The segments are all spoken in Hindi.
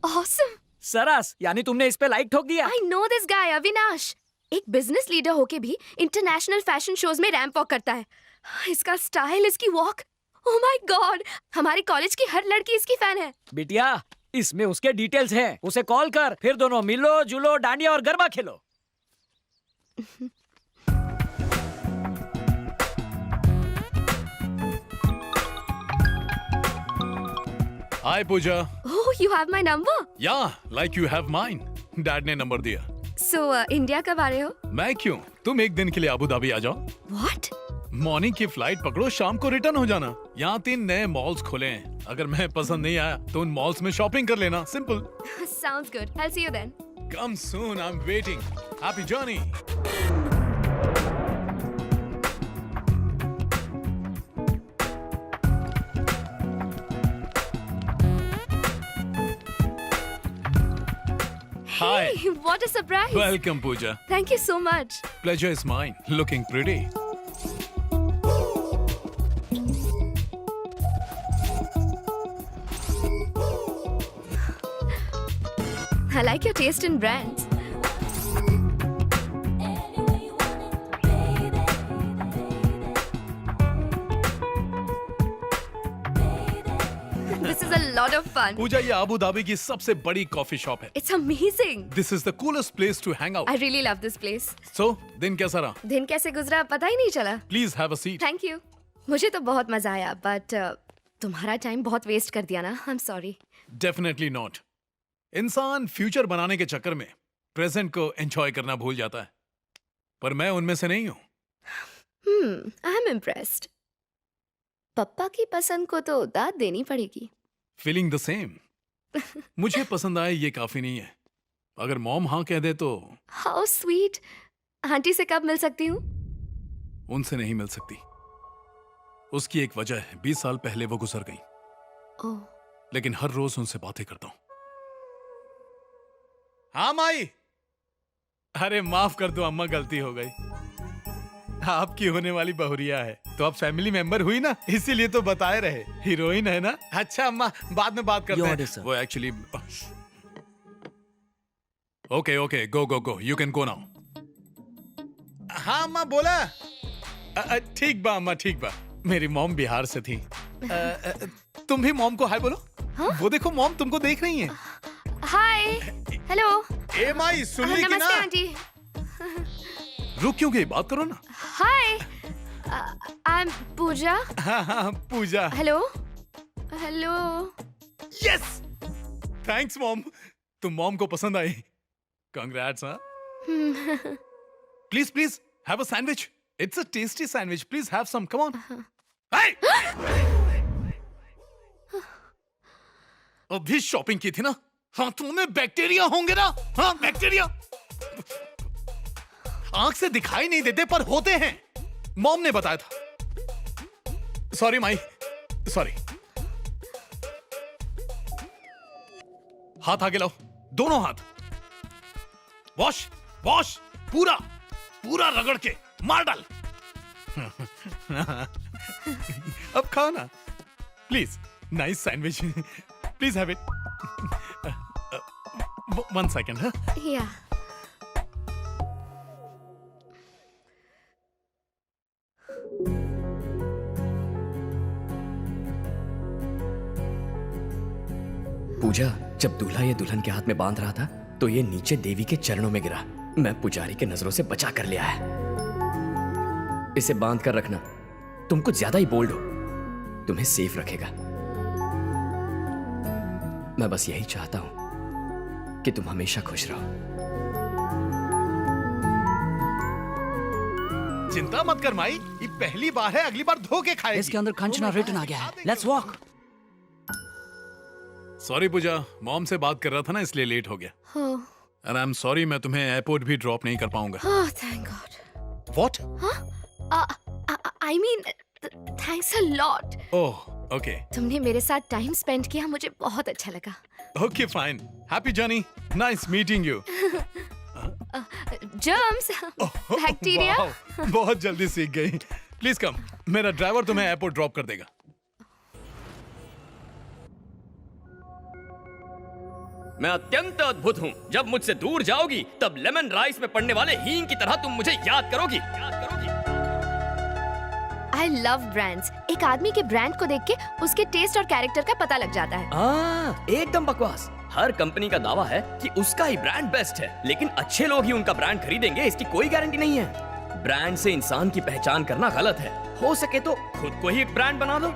Awesome. सरस, यानी तुमने इस पे लाइक ठोक दिया? I know this guy, Avinash. एक बिजनेस लीडर होके भी इंटरनेशनल फैशन शोज में रैंप वॉक करता है. इसका स्टाइल, इसकी वॉक, ओह माय गॉड, हमारे कॉलेज की हर लड़की इसकी फैन है. बिटिया, इसमें उसके डिटेल्स हैं. उसे कॉल कर, फिर दोनों मिलो जुलो, डांडिया और गरबा खेलो. हाय पूजा. Oh, you have my number? या like you have mine. Dad ने नंबर दिया. So, इंडिया कब आ रहे हो? मैं क्यों, तुम एक दिन के लिए अबू धाबी आ जाओ. What? मॉर्निंग की फ्लाइट पकड़ो, शाम को रिटर्न हो जाना. यहाँ 3 नए मॉल्स खुले हैं. अगर मैं पसंद नहीं आया तो उन मॉल्स में शॉपिंग कर लेना. Simple. Sounds good. I'll see you then. Come soon, I am waiting. Happy journey. Hi. Hey, what a surprise. Welcome, Pooja. Thank you so much. Pleasure is mine. Looking pretty. I like your taste in brands. This is a lot of fun. पूजा, ये अबू धाबी की सबसे बड़ी कॉफी शॉप है. It's amazing. This is the coolest place to hang out. I really love this place. So, दिन कैसा रहा? दिन कैसे गुजरा पता ही नहीं चला. Please have a seat. Thank you. मुझे तो बहुत मजा आया, but तुम्हारा टाइम बहुत वेस्ट कर दिया ना. I'm sorry. Definitely not. इंसान फ्यूचर बनाने के चक्कर में प्रेजेंट को एंजॉय करना भूल जाता है. पर मैं उनमें से नहीं हूँ. I'm impressed. पप्पा की पसंद को तो दाद देनी पड़ेगी. Feeling the same. मुझे पसंद आए ये काफी नहीं है. अगर मॉम हाँ कह दे तो. How sweet. आंटी से कब मिल सकती हूँ? उनसे नहीं मिल सकती. उसकी एक वजह है. 20 साल पहले वो गुजर गई. ओह. लेकिन हर रोज उनसे बातें करता हूँ. हाँ माई. अरे माफ कर दो अम्मा, गलती हो गई. आपकी होने वाली बहुरिया है तो आप फैमिली मेंबर हुई ना, इसीलिए तो बताए रहे. हीरोइन है ना. अच्छा अम्मा, बाद में बात करते हैं. वो actually. Okay okay, go go go, you can go now. हाँ अम्मा बोला. ठीक बा अम्मा, ठीक बा. मेरी मॉम बिहार से थी. तुम भी मॉम को हाय बोलो. हाँ? वो देखो मॉम तुमको देख रही हैं. हाय. हेलो. ए माई, सुन ली कि ना. नमस्ते आंटी. रुक क्यों गई, बात करो ना. हाय. I am Pooja. हाँ हाँ Pooja. Hello. Hello. Yes. Thanks mom. तुम मॉम को पसंद आई. कांग्रेट्स. हाँ. Please please have a sandwich. It's a tasty sandwich. Please have some. Come on. Hi. अभी शॉपिंग की थी ना. हाथों में बैक्टीरिया होंगे ना. हाँ बैक्टीरिया. आंख से दिखाई नहीं देते पर होते हैं. मॉम ने बताया था. Sorry my, sorry. हाथ आगे लाओ, दोनों हाथ. Wash wash. पूरा पूरा रगड़ के मार डाल. अब खाओ ना please. Nice sandwich. Please have it. 1 second. या. पूजा, जब दूल्हा ये दुल्हन के हाथ में बांध रहा था तो ये नीचे देवी के चरणों में गिरा. मैं पुजारी के नजरों से बचा कर ले आया. इसे बांध कर रखना. तुम कुछ ज्यादा ही बोल्ड हो. तुम्हें सेफ रखेगा. मैं बस यही चाहता हूं कि तुम हमेशा खुश रहो. चिंता मत कर माई, ये पहली बार है, अगली बार धो के खाएगी. इसके अंदर खंचना रिटन आ गया है. Let's walk. Sorry Pooja, mom से बात कर रहा था ना इसलिए लेट हो गया. एंड आई एम सॉरी, मैं तुम्हें एयरपोर्ट भी ड्रॉप नहीं कर पाऊंगा. Oh, thank God. What? I mean, thanks a lot. Oh okay. तुमने मेरे साथ टाइम स्पेंड किया, मुझे बहुत अच्छा लगा. Okay fine. Happy journey. Nice meeting you. Germs, bacteria. बहुत जल्दी सीख गई. Please come. मेरा ड्राइवर तुम्हें एयरपोर्ट ड्रॉप कर देगा. मैं अत्यंत अद्भुत हूँ। जब मुझसे दूर जाओगी तब लेमन राइस में पड़ने वाले हींग की तरह तुम मुझे याद करोगी। I love brands. एक आदमी के ब्रांड को देख के उसके टेस्ट और कैरेक्टर का पता लग जाता है। एकदम बकवास। हर कंपनी का दावा है कि उसका ही ब्रांड बेस्ट है, लेकिन अच्छे लोग ही उनका ब्रांड खरीदेंगे इसकी कोई गारंटी नहीं है। ब्रांड से इंसान की पहचान करना गलत है। हो सके तो खुद को ही एक ब्रांड बना दो।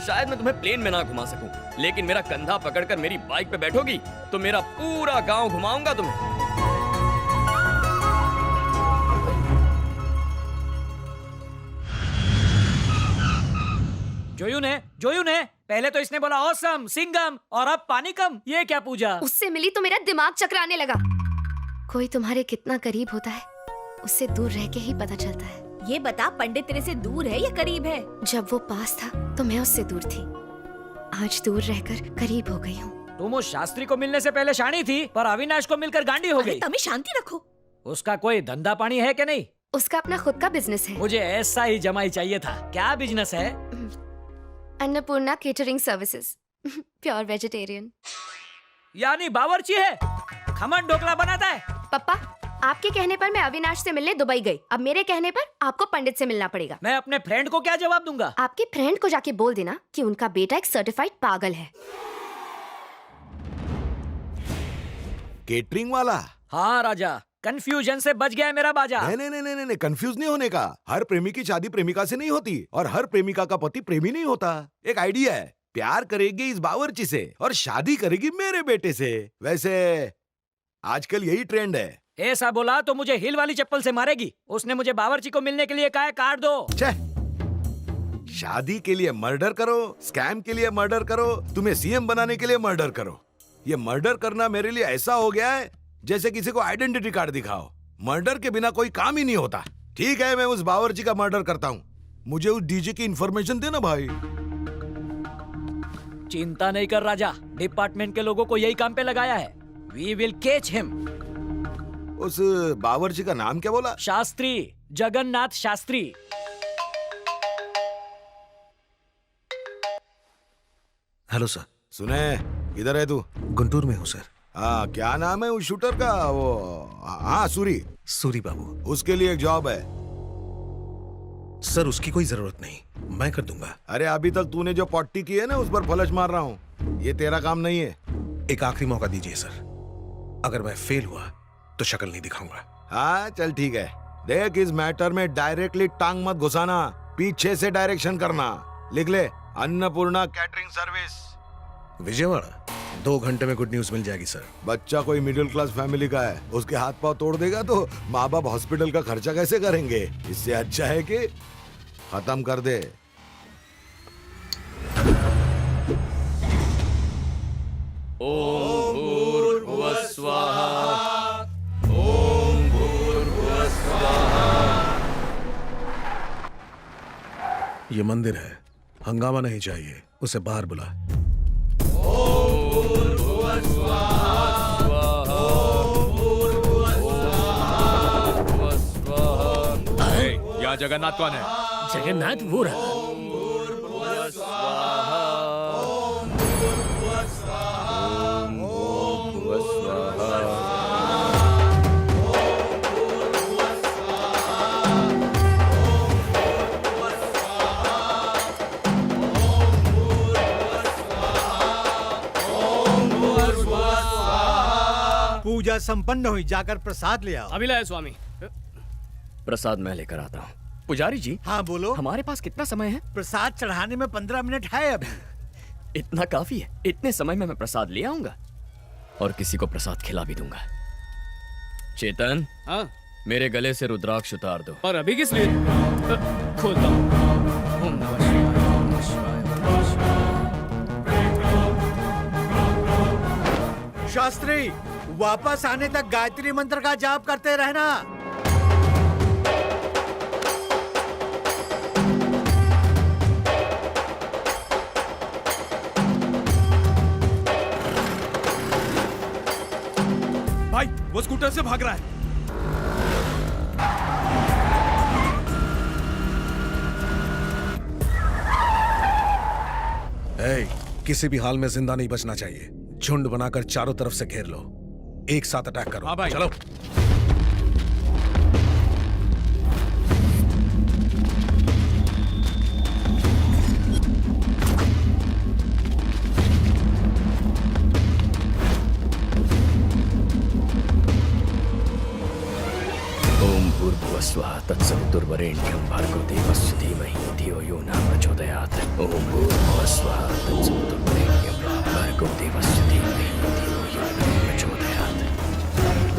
शायद मैं तुम्हें प्लेन में ना घुमा सकूं, लेकिन मेरा कंधा पकड़कर मेरी बाइक पे बैठोगी तो मेरा पूरा गांव घुमाऊंगा तुम्हें। जोयू ने पहले तो इसने बोला ऑसम सिंगम और अब पानी कम। ये क्या पूजा? उससे मिली तो मेरा दिमाग चकराने लगा। कोई तुम्हारे कितना करीब होता है उससे दूर रह के ही पता चलता है। ये बता, पंडित तेरे से दूर है या करीब है? जब वो पास था तो मैं उससे दूर थी, आज दूर रहकर करीब हो गई हूँ। तुम उस शास्त्री को मिलने से पहले शानी थी, पर अविनाश को मिलकर गांडी हो अरे गई। तमें शांति रखो। उसका कोई धंधा पानी है कि नहीं? उसका अपना खुद का बिजनेस है। मुझे ऐसा ही जमाई चाहिए था। क्या बिजनेस है? Annapurna catering services. Pure vegetarian. यानी बावर्ची है, खमन ढोकला बनाता है। पापा, आपके कहने पर मैं अविनाश से मिलने दुबई गई। अब मेरे कहने पर आपको पंडित से मिलना पड़ेगा। मैं अपने फ्रेंड को क्या जवाब दूंगा? आपके फ्रेंड को जाके बोल देना कि उनका बेटा एक सर्टिफाइड पागल है। केटरिंग वाला? हाँ राजा, कंफ्यूजन से बच गया मेरा बाजा। नहीं, कंफ्यूज नहीं होने का। हर प्रेमी की शादी प्रेमिका से नहीं होती और हर प्रेमिका का पति प्रेमी नहीं होता। एक आइडिया है, प्यार करेगी इस बावर्ची से और शादी करेगी मेरे बेटे से। वैसे आजकल यही ट्रेंड है। ऐसा बोला तो मुझे हिल वाली चप्पल से मारेगी। उसने मुझे बावर्ची को मिलने के लिए कहा है कार्ड दो। शादी के लिए मर्डर करो, स्कैम के लिए मर्डर करो, तुम्हें सीएम बनाने के लिए मर्डर करो। ये मर्डर करना मेरे लिए ऐसा हो गया है जैसे किसी को आइडेंटिटी कार्ड दिखाओ। मर्डर के बिना कोई काम ही नहीं होता। ठीक है, मैं उस बावर्ची का मर्डर करता हूँ। मुझे उस डीजे की इंफॉर्मेशन देना भाई। चिंता नहीं कर राजा, डिपार्टमेंट के लोगों को यही काम पे लगाया है। We will catch him. उस बावर्ची का नाम क्या बोला? शास्त्री, जगन्नाथ शास्त्री। Hello sir. सुने, किधर है तू? गुंटूर में हूँ सर। हाँ, क्या नाम है उस शूटर का? वो हाँ, सूरी बाबू। उसके लिए एक जॉब है। सर उसकी कोई जरूरत नहीं, मैं कर दूंगा। अरे अभी तक तूने जो पट्टी की है ना उस पर फलश मार रहा हूँ। ये तेरा काम नहीं है। एक आखिरी मौका दीजिए सर, अगर मैं फेल हुआ तो शक्ल नहीं दिखाऊंगा। हाँ चल ठीक है। देख, इस मैटर में डायरेक्टली टांग मत घुसाना, पीछे से डायरेक्शन करना। लिख ले, अन्नपूर्णा कैटरिंग सर्विस, विजयवाड़ा। 2 घंटे में गुड न्यूज मिल जाएगी सर। बच्चा कोई मिडिल क्लास फैमिली का है, उसके हाथ पांव तोड़ देगा तो माँ बाप हॉस्पिटल का खर्चा कैसे करेंगे? इससे अच्छा है कि खत्म कर दे। ओम भूर्भुवः स्वाहा। ओम भूर्भुवः स्वाहा। ये मंदिर है, हंगामा नहीं चाहिए, उसे बाहर बुला। यहाँ जगन्नाथ कौन है? जगन्नाथ वो रहा। पूजा संपन्न हुई, जाकर प्रसाद ले आओ। अभी लाए स्वामी। प्रसाद मैं लेकर आता हूँ। पुजारी जी। हाँ बोलो। हमारे पास कितना समय है? प्रसाद चढ़ाने में 15 मिनट है अभी। इतना काफी है। इतने समय में मैं प्रसाद ले आऊंगा और किसी को प्रसाद खिला भी दूंगा। चेतन। हाँ? मेरे गले से रुद्राक्ष उतार दो। और अभी किस लिए? खोलता हूँ। ओम नमः शिवाय, नमः शिवाय, नमः शिवाय। शास्त्री, वापस आने तक गायत्री मंत्र का जाप करते रहना। भाई, वो स्कूटर से भाग रहा है। किसी भी हाल में जिंदा नहीं बचना चाहिए। झुंड बनाकर चारों तरफ से घेर लो, एक साथ अटैक करो। हाँ भाई। चलो। ओम भूर्भुवस्वः तत्सवितुर्वरेण्यं भर्गो देवस्य धीमहि धियो यो न प्रचोदयात्। ओम भूर्भुवस्वः तत्सवितुर्वरेण्यं भर्गो देवस्य धीमहि धियो यो न प्रचोदयात्।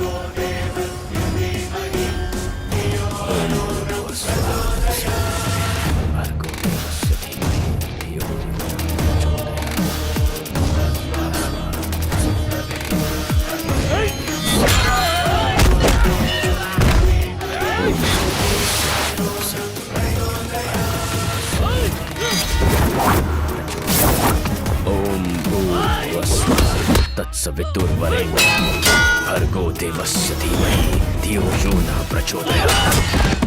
ओम भूर्भुवस्वः तत्सवितुर्वरेण्यं भर्गो देवस्य धीमहि धियो यो न ओम भूर्भुवस्वः तत्सवितुर्वरेण्यं भर्गो देवस्य धीमहि धियो यो न प्रचोदयात्।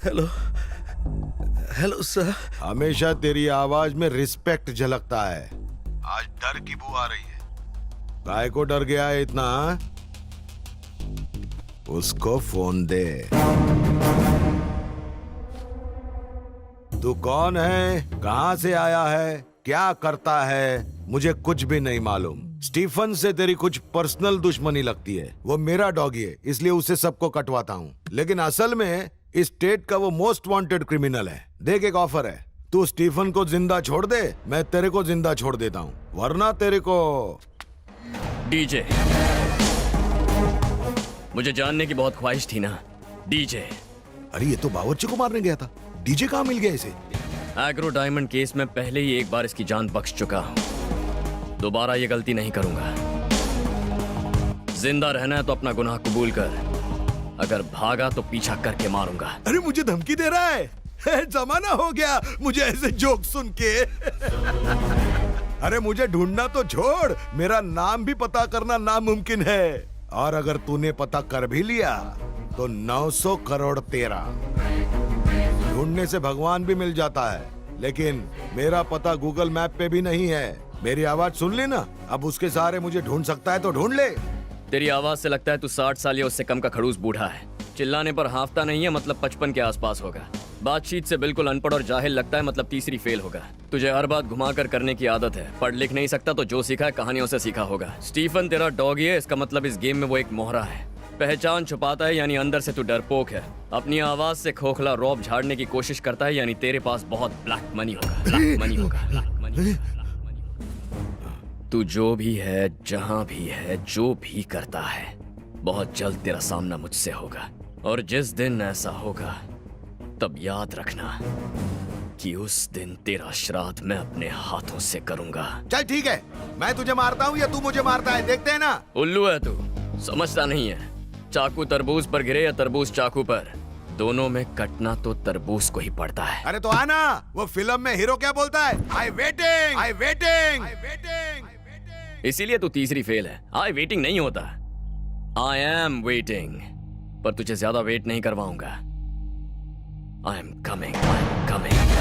Hello hello sir. हमेशा तेरी आवाज में रिस्पेक्ट झलकता है, आज डर की बू आ रही है। काय को डर गया है इतना? हाँ? उसको फोन दे। तू कौन है, कहां से आया है, क्या करता है, मुझे कुछ भी नहीं मालूम। स्टीफन से तेरी कुछ पर्सनल दुश्मनी लगती है। वो मेरा डॉगी है, इसलिए उसे सबको कटवाता हूँ, लेकिन असल में इस स्टेट का वो मोस्ट वांटेड क्रिमिनल है। देख, एक ऑफर है, तू स्टीफन को जिंदा छोड़ दे, मैं तेरे को जिंदा छोड़ देता हूँ, वरना तेरे को। डीजे, मुझे जानने की बहुत ख्वाहिश थी ना। डीजे। अरे ये तो बावर्ची को मारने गया था, डीजे कहाँ मिल गया इसे? एग्रो डायमंड केस में पहले ही एक बार इसकी जान बख्श चुका हूं, दोबारा ये गलती नहीं करूंगा। जिंदा रहना है तो अपना गुनाह कबूल कर, अगर भागा तो पीछा करके मारूंगा। अरे मुझे धमकी दे रहा है? जमाना हो गया मुझे ऐसे जोक सुन के। अरे मुझे ढूंढना तो छोड़, मेरा नाम भी पता करना नामुमकिन है, और अगर तूने पता कर भी लिया तो 900 करोड़ तेरा। ढूंढने से भगवान भी मिल जाता है, लेकिन मेरा पता गूगल मैप पे भी नहीं है। मेरी आवाज सुन ली ना, अब उसके सहारे मुझे ढूंढ सकता है तो ढूंढ ले। तेरी आवाज से लगता है तू 60 साल या उससे कम का खड़ूस बूढ़ा है। चिल्लाने पर हाफता नहीं है, मतलब 55 के आसपास होगा। बातचीत से बिल्कुल अनपढ़ और जाहिल लगता है, मतलब तीसरी फेल होगा। तुझे हर बात घुमाकर करने की आदत है, पढ़ लिख नहीं सकता तो जो सीखा है कहानियों से सीखा होगा। स्टीफन तेरा डॉगी है, इसका मतलब इस गेम में वो एक मोहरा है। पहचान छुपाता है, यानी अंदर से तू डरपोक है। अपनी आवाज से खोखला रौब झाड़ने की कोशिश करता है, यानी तेरे पास बहुत ब्लैक मनी होगा। ब्लैक मनी होगा, ब्लैक मनी। तू जो भी है, जहां भी है, जो भी करता है, बहुत जल्द तेरा सामना मुझसे होगा, और जिस दिन ऐसा होगा तब याद रखना कि उस दिन तेरा श्राद्ध मैं अपने हाथों से करूंगा। चल ठीक है, मैं तुझे मारता हूँ या तू मुझे मारता है, देखते हैं ना। उल्लू है तू, समझता नहीं है। चाकू तरबूज पर गिरे या तरबूज चाकू पर, दोनों में कटना तो तरबूज को ही पड़ता है। अरे तो आना, वो फिल्म में हीरो क्या बोलता है? आई वेटिंग, आई वेटिंग, आई वेटिंग। इसीलिए तू तीसरी फेल है। आई वेटिंग नहीं होता, आई एम वेटिंग। पर तुझे ज्यादा वेट नहीं करवाऊंगा। I am coming, I am coming.